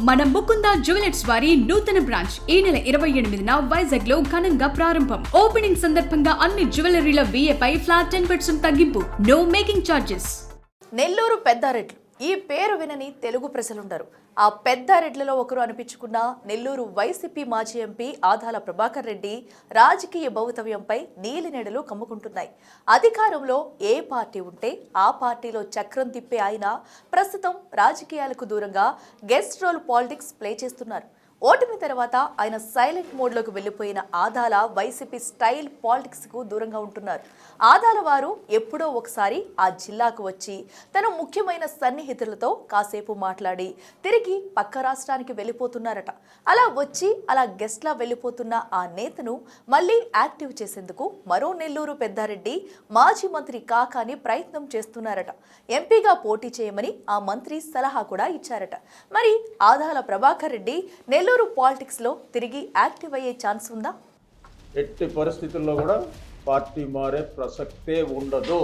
మన ముకుంద జ్యువెలర్స్ వారి నూతన బ్రాంచ్ ఈ నెల 28న వైజాగ్ లో ఘనంగా ప్రారంభం. ఓపెనింగ్ సందర్భంగా అన్ని జ్యువెలరీల VA పై ఫ్లాట్ 10% తగ్గింపు. No making charges. నెల్లూరు పెద్దారెడ్లు ఈ పేరు వినని తెలుగు ప్రజలుండరు. ఆ పెద్దారెడ్లలో ఒకరు అనిపించుకున్న నెల్లూరు వైసీపీ మాజీ ఎంపీ ఆదాల ప్రభాకర్ రెడ్డి రాజకీయ భవితవ్యంపై నీలినెడలు కమ్ముకుంటున్నాయి. అధికారంలో ఏ పార్టీ ఉంటే ఆ పార్టీలో చక్రం తిప్పే ఆయన ప్రస్తుతం రాజకీయాలకు దూరంగా గెస్ట్ రోల్ పాలిటిక్స్ ప్లే చేస్తున్నారు. ఓటమి తర్వాత ఆయన సైలెంట్ మోడ్లోకి వెళ్లిపోయిన ఆదాల వైసీపీ స్టైల్ పాలిటిక్స్ కు దూరంగా ఉంటున్నారు. ఆదాల వారు ఎప్పుడో ఒకసారి ఆ జిల్లాకు వచ్చి తన ముఖ్యమైన సన్నిహితులతో కాసేపు మాట్లాడి తిరిగి పక్క రాష్ట్రానికి వెళ్ళిపోతున్నారట. అలా వచ్చి అలా గెస్ట్లా వెళ్ళిపోతున్న ఆ నేతను మళ్లీ యాక్టివ్ చేసేందుకు మరో నెల్లూరు పెద్దారెడ్డి మాజీ మంత్రి కాకాని ప్రయత్నం చేస్తున్నారట. ఎంపీగా పోటీ చేయమని ఆ మంత్రి సలహా కూడా ఇచ్చారట. మరి ఆదాల ప్రభాకర్ రెడ్డి నెల్లూరు పాలిటిక్స్ లో తిరిగి యాక్టివ్ అయ్యే ఛాన్స్ ఉందా? ఎట్టి పరిస్థితుల్లో కూడా పార్టీ మారే ప్రసక్తే ఉండదు.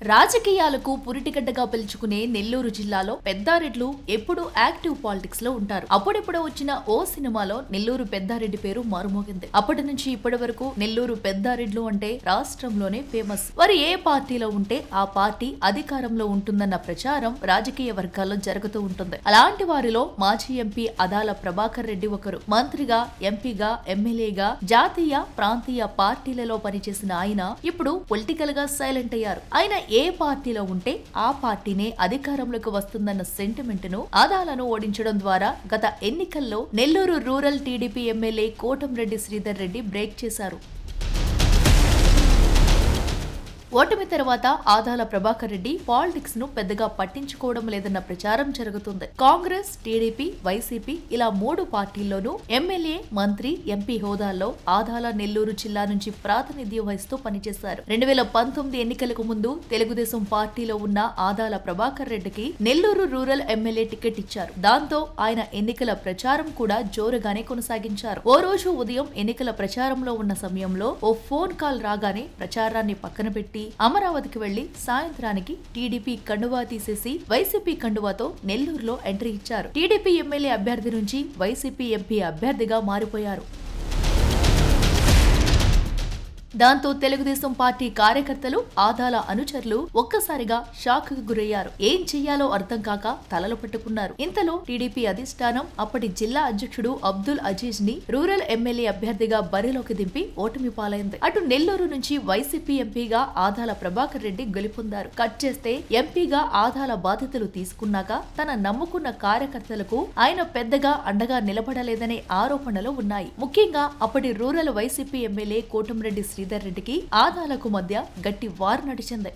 రాజకీయాలకు పురిటిగడ్డగా పిలుచుకునే నెల్లూరు జిల్లాలో పెద్దారెడ్లు ఎప్పుడూ యాక్టివ్ పాలిటిక్స్ లో ఉంటారు. అప్పుడెప్పుడో వచ్చిన ఓ సినిమాలో నెల్లూరు పెద్దారెడ్డి పేరు మారుమోగింది. అప్పటి నుంచి ఇప్పటి వరకు నెల్లూరు పెద్దారెడ్లు అంటే రాష్ట్రంలోనే ఫేమస్. వారు ఏ పార్టీలో ఉంటే ఆ పార్టీ అధికారంలో ఉంటుందన్న ప్రచారం రాజకీయ వర్గాల్లో జరుగుతూ ఉంటుంది. అలాంటి వారిలో మాజీ ఎంపీ ఆదాల ప్రభాకర్ రెడ్డి ఒకరు. మంత్రిగా, ఎంపీగా, ఎమ్మెల్యేగా జాతీయ, ప్రాంతీయ పార్టీలలో పనిచేసిన ఆయన ఇప్పుడు పొలిటికల్ గా సైలెంట్ అయ్యారు. ఆయన ఏ పార్టీలో ఉంటే ఆ పార్టీనే అధికారంలోకి వస్తుందన్న సెంటిమెంట్ ను ఆదాలను ఓడించడం ద్వారా గత ఎన్నికల్లో Nellore rural TDP MLA Kotamreddy Sridhar Reddy break చేశారు. ఓటమి తర్వాత ఆదాల ప్రభాకర్ రెడ్డి పాలిటిక్స్ ను పెద్దగా పట్టించుకోవడం లేదన్న ప్రచారం జరుగుతుంది. కాంగ్రెస్, టీడీపీ, వైసీపీ ఇలా మూడు పార్టీల్లోనూ ఎమ్మెల్యే, మంత్రి, ఎంపీ హోదాల్లో ఆదాల నెల్లూరు జిల్లా నుంచి ప్రాతినిధ్యం వహిస్తూ పనిచేశారు. 2019 ఎన్నికలకు ముందు తెలుగుదేశం పార్టీలో ఉన్న ఆదాల ప్రభాకర్ రెడ్డికి నెల్లూరు రూరల్ ఎమ్మెల్యే టికెట్ ఇచ్చారు. దాంతో ఆయన ఎన్నికల ప్రచారం కూడా జోరుగానే కొనసాగించారు. ఓ రోజు ఉదయం ఎన్నికల ప్రచారంలో ఉన్న సమయంలో ఓ ఫోన్ కాల్ రాగానే ప్రచారాన్ని పక్కన పెట్టి అమరావతికి వెళ్లి సాయంత్రానికి టీడీపీ కండువా తీసేసి వైసీపీ కండువాతో నెల్లూరులో ఎంట్రీ ఇచ్చారు. టీడీపీ ఎమ్మెల్యే అభ్యర్థి నుంచి వైసీపీ ఎంపీ అభ్యర్థిగా మారిపోయారు. దాంతో తెలుగుదేశం పార్టీ కార్యకర్తలు, ఆదాల అనుచరులు ఒక్కసారిగా షాక్ కు గురయ్యారు. ఏం చెయ్యాలో అర్థం కాక తలలు పట్టుకున్నారు. ఇంతలో టీడీపీ అధిష్టానం అప్పటి జిల్లా అధ్యక్షుడు అబ్దుల్ అజీజ్ ని రూరల్ ఎమ్మెల్యే అభ్యర్థిగా బరిలోకి దింపి ఓటమి పాలైంది. అటు నెల్లూరు నుంచి వైసీపీ ఎంపీగా ఆదాల ప్రభాకర్ రెడ్డి గెలుపొందారు. కట్ చేస్తే ఎంపీగా ఆదాల బాధ్యతలు తీసుకున్నాక తన నమ్ముకున్న కార్యకర్తలకు ఆయన పెద్దగా అండగా నిలబడలేదనే ఆరోపణలు ఉన్నాయి. ముఖ్యంగా అప్పటి rural YCP MLA Kotamreddy Sridhar రెడ్డికి ఆదాలకు మధ్య గట్టి వార్ నడిచింది.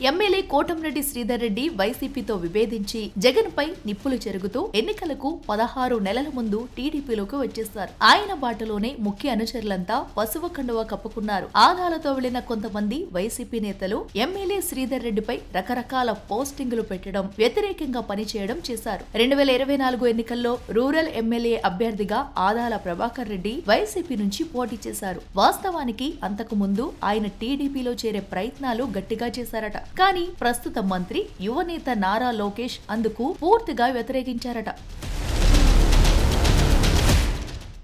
ఎమ్మెల్యే కోటంరెడ్డి శ్రీధర్ రెడ్డి వైసీపీతో విభేదించి జగన్ పై నిప్పులు చెరుగుతూ ఎన్నికలకు 16 నెలల ముందు టీడీపీలోకి వచ్చేశారు. ఆయన బాటలోనే ముఖ్య అనుచరులంతా పసుపు కండువా కప్పుకున్నారు. ఆదాలతో వెళ్లిన కొంతమంది వైసీపీ నేతలు ఎమ్మెల్యే శ్రీధర్ రెడ్డిపై రకరకాల పోస్టింగులు పెట్టడం, వ్యతిరేకంగా పనిచేయడం చేశారు. 2024 ఎన్నికల్లో రూరల్ ఎమ్మెల్యే అభ్యర్థిగా ఆదాల ప్రభాకర్ రెడ్డి వైసీపీ నుంచి పోటీ చేశారు. వాస్తవానికి అంతకు ముందు ఆయన టీడీపీలో చేరే ప్రయత్నాలు గట్టిగా చేశారట. కానీ ప్రస్తుత మంత్రి, యువనేత నారా లోకేష్ అందుకు పూర్తిగా వ్యతిరేకించారట.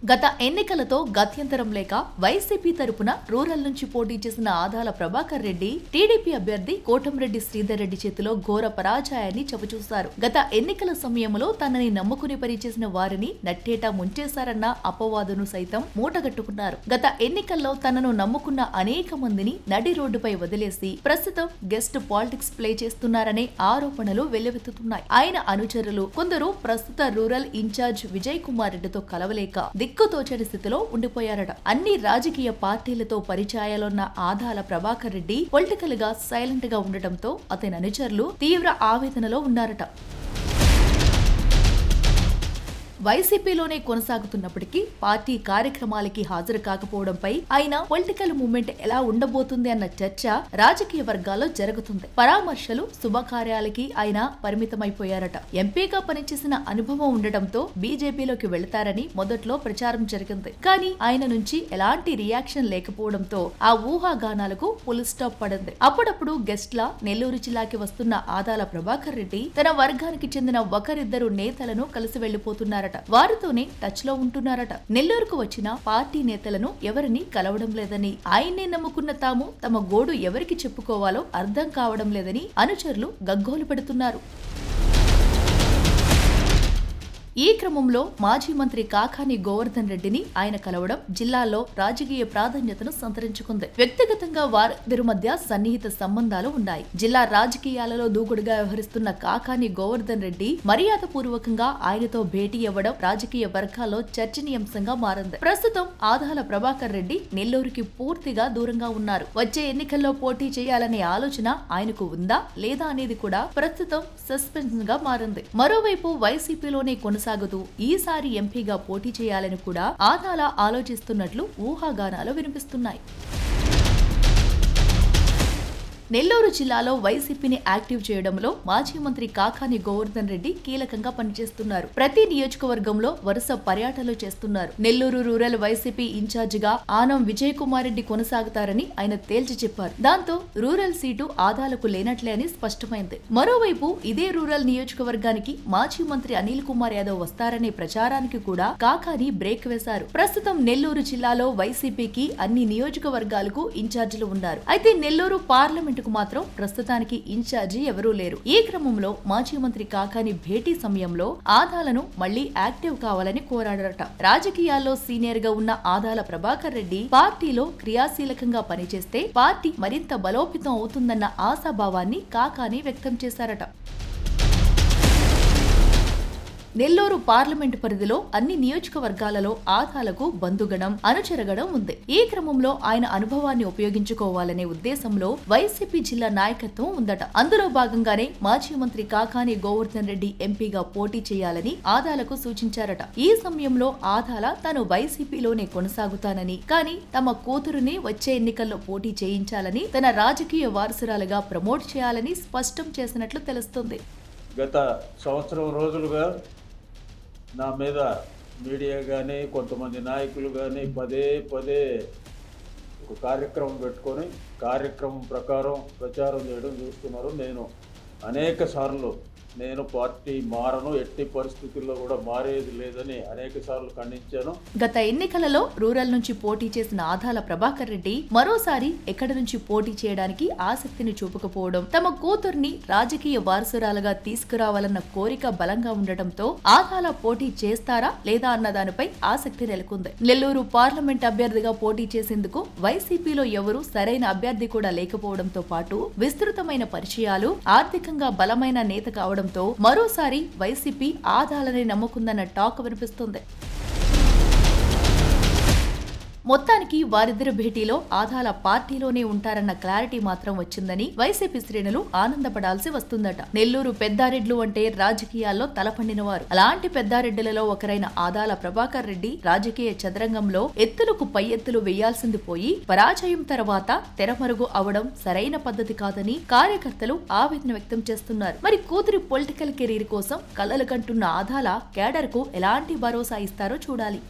గత ఎన్నికలతో గత్యంతరం లేక వైసీపీ తరపున రూరల్ నుంచి పోటీ చేసిన ఆదాల ప్రభాకర్ రెడ్డి టీడీపీ అభ్యర్థి కోటంరెడ్డి శ్రీధర్ రెడ్డి చేతిలో ఘోర పరాజయాన్ని చవిచూశారు. గత ఎన్నికల సమయంలో తనని నమ్ముకుని పనిచేసిన వారిని నట్టేటా ముంచేశారన్న అపవాదును సైతం మూటగట్టుకున్నారు. గత ఎన్నికల్లో తనను నమ్ముకున్న అనేక మందిని నడి రోడ్డుపై వదిలేసి ప్రస్తుతం గెస్ట్ పాలిటిక్స్ ప్లే చేస్తున్నారనే ఆరోపణలు వెల్లువెత్తుతున్నాయి. ఆయన అనుచరులు కొందరు ప్రస్తుత రూరల్ ఇన్ఛార్జ్ విజయ్ కుమార్ రెడ్డితో కలవలేక దిక్కుతోచని స్థితిలో ఉండిపోయారట. అన్ని రాజకీయ పార్టీలతో పరిచయాలున్న ఆదాల ప్రభాకర్ రెడ్డి పొలిటికల్ గా సైలెంట్ గా ఉండటంతో అతని అనుచరులు తీవ్ర ఆవేదనలో ఉన్నారట. వైసీపీలోనే కొనసాగుతున్నప్పటికీ పార్టీ కార్యక్రమాలకి హాజరు కాకపోవడంపై ఆయన పొలిటికల్ మూవ్మెంట్ ఎలా ఉండబోతుంది అన్న చర్చ రాజకీయ వర్గాల్లో జరుగుతుంది. పరామర్శలు, శుభకార్యాలకి ఆయన పరిమితమైపోయారట. ఎంపీగా పనిచేసిన అనుభవం ఉండటంతో బీజేపీలోకి వెళతారని మొదట్లో ప్రచారం జరిగింది. కానీ ఆయన నుంచి ఎలాంటి రియాక్షన్ లేకపోవడంతో ఆ ఊహాగానాలకు ఫుల్ స్టాప్ పడింది. అప్పుడప్పుడు గెస్ట్ లా నెల్లూరు జిల్లాకి వస్తున్న ఆదాల ప్రభాకర్ రెడ్డి తన వర్గానికి చెందిన ఒకరిద్దరు నేతలను కలిసి వెళ్లిపోతున్నారట. వారితోనే టచ్ లో ఉంటున్నారట. నెల్లూరుకు వచ్చిన పార్టీ నేతలను ఎవరిని కలవడం లేదని, ఆయన్నే నమ్ముకున్న తాము తమ గోడు ఎవరికి చెప్పుకోవాలో అర్థం కావడం లేదని అనుచరులు గగ్గోలు పెడుతున్నారు. ఈ క్రమంలో మాజీ మంత్రి కాకాని గోవర్ధన్ రెడ్డిని ఆయన కలవడం జిల్లాలో రాజకీయ ప్రాధాన్యతను సంతరించుకుంది. వ్యక్తిగతంగా వారిద్దరి మధ్య సన్నిహిత సంబంధాలు ఉన్నాయి. జిల్లా రాజకీయాలలో దూకుడుగా వ్యవహరిస్తున్న కాకాని గోవర్ధన్ రెడ్డి మర్యాదపూర్వకంగా ఆయనతో భేటీ అవ్వడం రాజకీయ వర్గాల్లో చర్చనీయాంశంగా మారింది. ప్రస్తుతం ఆదాల ప్రభాకర్ రెడ్డి నెల్లూరుకి పూర్తిగా దూరంగా ఉన్నారు. వచ్చే ఎన్నికల్లో పోటీ చేయాలనే ఆలోచన ఆయనకు ఉందా లేదా అనేది కూడా ప్రస్తుతం సస్పెన్స్ గా మారింది. మరోవైపు వైసీపీలోనే కొనసాగుతూ ఈసారి ఎంపీగా పోటీ చేయాలని కూడా ఆదాల ఆలోచిస్తున్నట్లు ఊహాగానాలు వినిపిస్తున్నాయి. నెల్లూరు జిల్లాలో వైసీపీని యాక్టివ్ చేయడంలో మాజీ మంత్రి కాకాని గోవర్ధన్ రెడ్డి కీలకంగా పనిచేస్తున్నారు. ప్రతి నియోజకవర్గంలో వరుస పర్యటనలు చేస్తున్నారు. నెల్లూరు రూరల్ వైసీపీ ఇన్ఛార్జిగా ఆనం విజయ్ కుమార్ రెడ్డి కొనసాగుతారని ఆయన తేల్చి చెప్పారు. దాంతో రూరల్ సీటు ఆదాలకు లేనట్లే అని స్పష్టమైంది. మరోవైపు ఇదే రూరల్ నియోజకవర్గానికి మాజీ మంత్రి అనిల్ కుమార్ యాదవ్ వస్తారనే ప్రచారానికి కూడా కాకాని బ్రేక్ వేశారు. ప్రస్తుతం నెల్లూరు జిల్లాలో వైసీపీకి అన్ని నియోజకవర్గాలకు ఇన్ఛార్జీలు ఉన్నారు. అయితే నెల్లూరు పార్లమెంట్ మాత్రం ప్రస్తుతానికి ఇన్ఛార్జి ఎవరూ లేరు. ఈ క్రమంలో మాజీ మంత్రి కాకాని భేటీ సమయంలో ఆదాలను మళ్లీ యాక్టివ్ కావాలని కోరాడట. రాజకీయాల్లో సీనియర్ గా ఉన్న ఆదాల ప్రభాకర్ రెడ్డి పార్టీలో క్రియాశీలకంగా పనిచేస్తే పార్టీ మరింత బలోపేతం అవుతుందన్న ఆశాభావాన్ని కాకాని వ్యక్తం చేశారట. నెల్లూరు పార్లమెంటు పరిధిలో అన్ని నియోజకవర్గాలలో ఆదాలకు బంధుగణం, అనుచరగణం ఉంది. ఈ క్రమంలో ఆయన అనుభవాన్ని ఉపయోగించుకోవాలనే ఉద్దేశంలో వైసీపీ జిల్లా నాయకత్వం ఉందట. అందులో భాగంగానే మాజీ మంత్రి కాకాని గోవర్ధన్ రెడ్డి ఎంపీగా పోటీ చేయాలని ఆదాలకు సూచించారట. ఈ సమయంలో ఆదాల తాను వైసీపీలోనే కొనసాగుతానని, కానీ తమ కూతురుని వచ్చే ఎన్నికల్లో పోటీ చేయించాలని, తన రాజకీయ వారసురాలుగా ప్రమోట్ చేయాలని స్పష్టం చేసినట్లు తెలుస్తుంది. గత సంవత్సరం రోజులుగా నా మీద మీడియా కానీ కొంతమంది నాయకులు కానీ పదే ఒక కార్యక్రమం పెట్టుకొని కార్యక్రమం ప్రకారం ప్రచారం చేయడం చూస్తున్నారు. నేను అనేక సార్లు నేను పార్టీ మారను, ఎట్టి పరిస్థితుల్లో కూడా మారేది లేదని అనేక సార్లు ఖండించాను. గత ఎన్నికలలో రూరల్ నుంచి పోటీ చేసిన ఆదాల ప్రభాకర్ రెడ్డి మరోసారి ఎక్కడి నుంచి పోటీ చేయడానికి ఆసక్తిని చూపకపోవడం, తమ కూతుర్ని రాజకీయ వారసురాలుగా తీసుకురావాలన్న కోరిక బలంగా ఉండటంతో ఆదాల పోటీ చేస్తారా లేదా అన్న దానిపై ఆసక్తి నెలకొంది. నెల్లూరు పార్లమెంట్ అభ్యర్థిగా పోటీ చేసేందుకు వైసీపీలో ఎవరూ సరైన అభ్యర్థి కూడా లేకపోవడంతో పాటు విస్తృతమైన పరిచయాలు, ఆర్థికంగా బలమైన నేత కావడం మరోసారి వైసీపీ ఆదాలని నమ్ముకుందన్న టాక్ వినిపిస్తుంది. మొత్తానికి వారిద్దరి భేటీలో ఆదాల పార్టీలోనే ఉంటారన్న క్లారిటీ మాత్రం వచ్చిందని వైసీపీ శ్రేణులు ఆనందపడాల్సి వస్తుందట. నెల్లూరు పెద్దారెడ్లు అంటే రాజకీయాల్లో తలపండినవారు. అలాంటి పెద్దారెడ్డిలలో ఒకరైన ఆదాల ప్రభాకర్ రెడ్డి రాజకీయ చదరంగంలో ఎత్తులకు పై ఎత్తులు వేయాల్సింది పోయి పరాజయం తర్వాత తెరమరుగు అవడం సరైన పద్ధతి కాదని కార్యకర్తలు ఆవేదన వ్యక్తం చేస్తున్నారు. మరి కూతురి పొలిటికల్ కెరీర్ కోసం కలలు కంటున్న ఆదాల కేడర్ కు ఎలాంటి భరోసా ఇస్తారో చూడాలి.